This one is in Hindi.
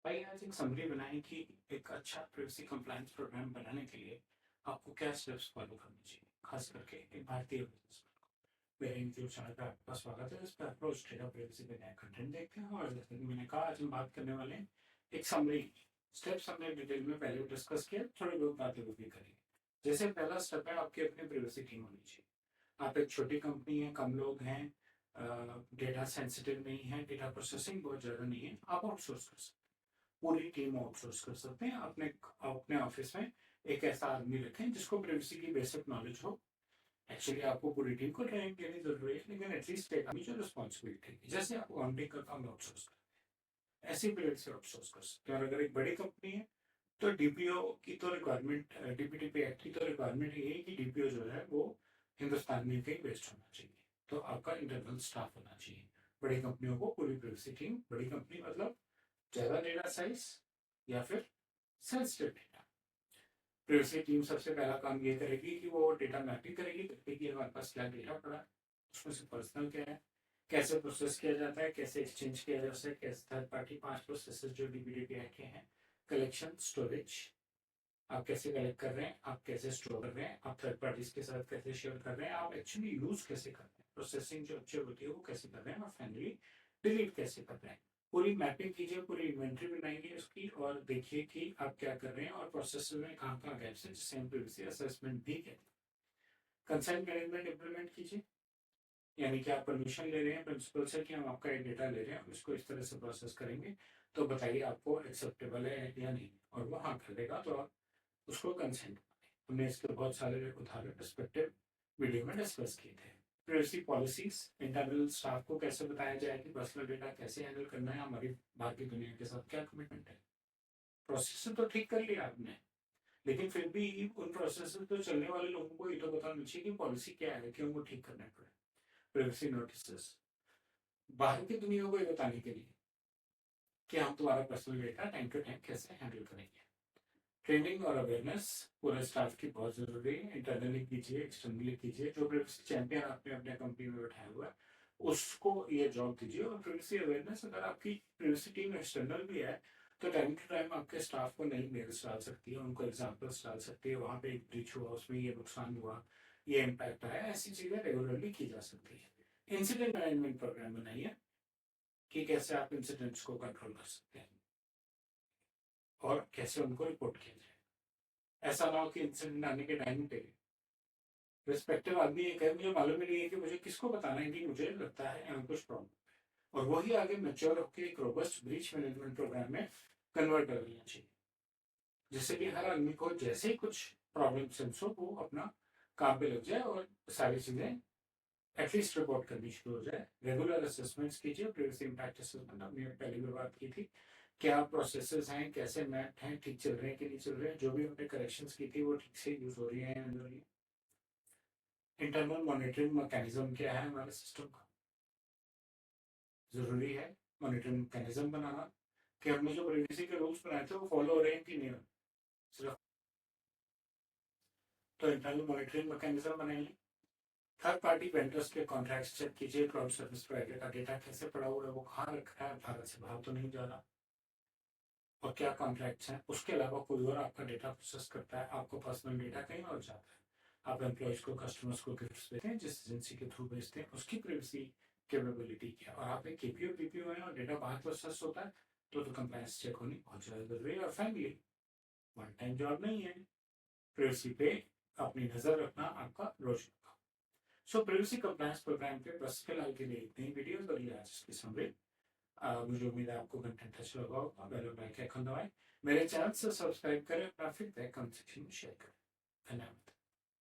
भाई आज एक समरी बनाएं कि एक अच्छा प्राइवेसी कंप्लायंस प्रोग्राम बनाने के लिए आपको क्या स्टेप्स फॉलो करने चाहिए, खास करके एक भारतीय बिजनेसमैन को। मेरे यूट्यूब चैनल पे आपका स्वागत है, इस पर अप्रोच डेटा प्राइवेसी पे नया कंटेंट देखते हैं। और जैसे कि मैंने कहा, आज हम बात करने वाले हैं एक समरी स्टेप्स। हमने डिटेल में पहले डिस्कस किया, थोड़ी बहुत बातें वो भी करेंगे। जैसे पहला स्टेप है, आपकी अपनी प्राइवेसी टीम होनी चाहिए। आप एक छोटी कंपनी है, कम लोग हैं, डेटा सेंसिटिव नहीं है, डेटा प्रोसेसिंग बहुत ज़्यादा नहीं है, आप आउटसोर्स कर सकते हैं। पूरी टीम आउटसोर्स कर सकते हैं। अपने अपने ऑफिस में एक ऐसा आदमी रखें जिसको प्राइवेसी की बेसिक नॉलेज हो। एक्चुअली आपको पूरी टीम को ट्रेनिंग देने की जरूरत है, लेकिन एटलीस्ट एक आदमी जो रिस्पॉन्सिबिलिटी है, जैसे आप ऑनलाइन का काम आउटसोर्स करते हैं, ऐसी पीरियड से आउटसोर्स कर सकते हैं। और अगर एक बड़ी कंपनी है तो डीपीओ की तो रिक्वायरमेंट, डीपीटीपी एक्ट की तो रिक्वायरमेंट ये है कि डीपीओ जो है वो हिंदुस्तान में कहीं बेस्ड होना चाहिए। तो आपका इंटरनल स्टाफ होना चाहिए। बड़ी कंपनियों को पूरी प्राइवेसी टीम, बड़ी कंपनी मतलब ज़्यादा डेटा साइज या फिर सेंसिटिव डेटा। प्राइवेसी टीम सबसे पहला काम ये करेगी कि वो डेटा मैपिंग करेगी, देखिए कि हमारे पास क्या डेटा पड़ा है, उसमें से पर्सनल क्या है, कैसे प्रोसेस किया जाता है, कैसे एक्सचेंज किया जाता है, कैसे थर्ड पार्टी 5 प्रोसेसेस जो डीबीडीपी के हैं, कलेक्शन, स्टोरेज, आप कैसे कलेक्ट कर रहे हैं, आप कैसे स्टोर कर रहे हैं, आप थर्ड पार्टीज के साथ कैसे शेयर कर रहे हैं, आप एक्चुअली यूज कैसे कर रहे हैं, प्रोसेसिंग जो अच्छी होती है वो कैसे कर रहे हैं, और फाइनली डिलीट कैसे कर रहे हैं। पूरी मैपिंग कीजिए, पूरी इन्वेंट्री बनाइए उसकी, और देखिए कि आप क्या कर रहे हैं और प्रोसेस में कहाँ कहाँ गैप्स है, जिससे हम प्राइवेसी असेसमेंट भी कहते हैं। कंसेंट मैनेजमेंट इंप्लीमेंट कीजिए, यानी कि आप परमिशन ले रहे हैं प्रिंसिपल से कि हम आपका ये डेटा ले रहे हैं, इसको इस तरह से प्रोसेस करेंगे, तो बताइए आपको एक्सेप्टेबल है या नहीं। और वो हाँ कर देगा तो आप उसको कंसेंट। हमने इसके बहुत सारे उदाहरण रिस्पेक्टिव वीडियो में डिस्कस किए थे। प्राइवेसी पॉलिसीज, इंटरनल स्टाफ को कैसे बताया जाए कि पर्सनल डेटा कैसे हैंडल करना है, हमारी बाकी दुनिया के साथ क्या कमिटमेंट है। प्रोसेस तो ठीक कर लिया आपने, लेकिन फिर भी उन प्रोसेस तो चलने वाले लोगों को ये तो बताना चाहिए कि पॉलिसी क्या है, क्यों वो ठीक करना पड़े। प्राइवेसी नोटिस बाहर की दुनिया को ये बताने के लिए कि हम तुम्हारा personal data time to time कैसे हैंडल करेंगे। ट्रेनिंग और अवेयरनेस पूरे स्टाफ की बहुत जरूरी है। इंटरनली कीजिए, एक्सटर्नली कीजिए। जो प्राइवेसी चैंपियन आपने अपने कंपनी में बैठाया हुआ है उसको ये जॉब दीजिए। और प्राइवेसी अवेयरनेस, अगर आपकी प्राइवेसी टीम एक्सटर्नल भी है तो टाइम टू टाइम आपके स्टाफ को नई मेल्स डाल सकती है, उनको एग्जाम्पल्स डाल सकती है, वहाँ पे एक ब्रीच हुआ, उसमें ये नुकसान हुआ, ये इम्पैक्ट आया, ऐसी चीजें रेगुलरली की जा सकती है। इंसिडेंट मैनेजमेंट प्रोग्राम बनाइए कि कैसे आप इंसिडेंट्स को कंट्रोल कर सकते हैं और कैसे उनको रिपोर्ट किया जाए। ऐसा ना हो कि इंसिडेंट आने के टाइम पे रिस्पेक्टिव आदमी ये कहे मुझे मालूम ही नहीं है कि मुझे किसको बताना है कि मुझे लगता है यहाँ कुछ प्रॉब्लम, और वही आगे मैच्योर होकर एक रोबस्ट ब्रीच मैनेजमेंट प्रोग्राम में कन्वर्ट कर लेना चाहिए, जिससे कि हर आदमी को जैसे ही कुछ प्रॉब्लम सेंस हो वो अपना काम पे लग जाए और सारी चीजें एटलीस्ट रिपोर्ट करनी शुरू हो जाए। रेगुलर असेसमेंट्स कीजिए। प्राइवेसी इम्पैक्ट असेसमेंट हमने पहले भी बात की थी, क्या प्रोसेसेस हैं, कैसे मैप हैं, ठीक चल रहे हैं कि नहीं चल रहे हैं, जो भी हमने करेक्शंस की थी वो ठीक से यूज हो रही है या नहीं हो रही है। इंटरनल मॉनिटरिंग मैकेनिज्म क्या है हमारे सिस्टम का, जरूरी है मॉनिटरिंग मैकेनिज्म बनाना कि हमने जो प्राइवेसी के रूल्स बनाए थे वो फॉलो हो रहे हैं कि नहीं हो रहे। सिर्फ तो इंटरनल मॉनिटरिंग मैकेनिज्म बनाइए। थर्ड पार्टी वेंडर्स के कॉन्ट्रैक्ट्स चेक कीजिए, क्लाउड सर्विस प्रोवाइडर का डेटा कैसे पड़ा हुआ है, वो कहाँ रखा है, भारत से बाहर तो नहीं जा रहा, और क्या कॉन्ट्रैक्ट्स हैं। उसके अलावा कोई और आपका डेटा प्रोसेस करता है, आपको पर्सनल डेटा कहीं और जाता है, आप एम्प्लॉयज को, कस्टमर्स को गिफ्ट्स देते हैं, जिस एजेंसी के थ्रू भेजते हैं उसकी प्राइवेसी कैपेबिलिटी क्या है, और आप एक केपीओ पीपीओ है और डेटा बाहर प्रोसेस होता है तो कंप्लायंस चेक होनी बहुत ज़्यादा जरूरी है। और फैमिली वन टाइम जॉब नहीं है, प्राइवेसी पे अपनी नजर रखना आपका रोज का। सो प्राइवेसी कंप्लायंस प्रोग्राम पे बस फिलहाल के लिए इतनी वीडियोस और ये आज की समरी। मुझे उम्मीद है आपको कंटेंट अच्छा लगा होगा। बेल आइकन दबाएं, मेरे चैनल से सब्सक्राइब करें, अपना फीडबैक कमेंट सेक्शन में शेयर करें। धन्यवाद।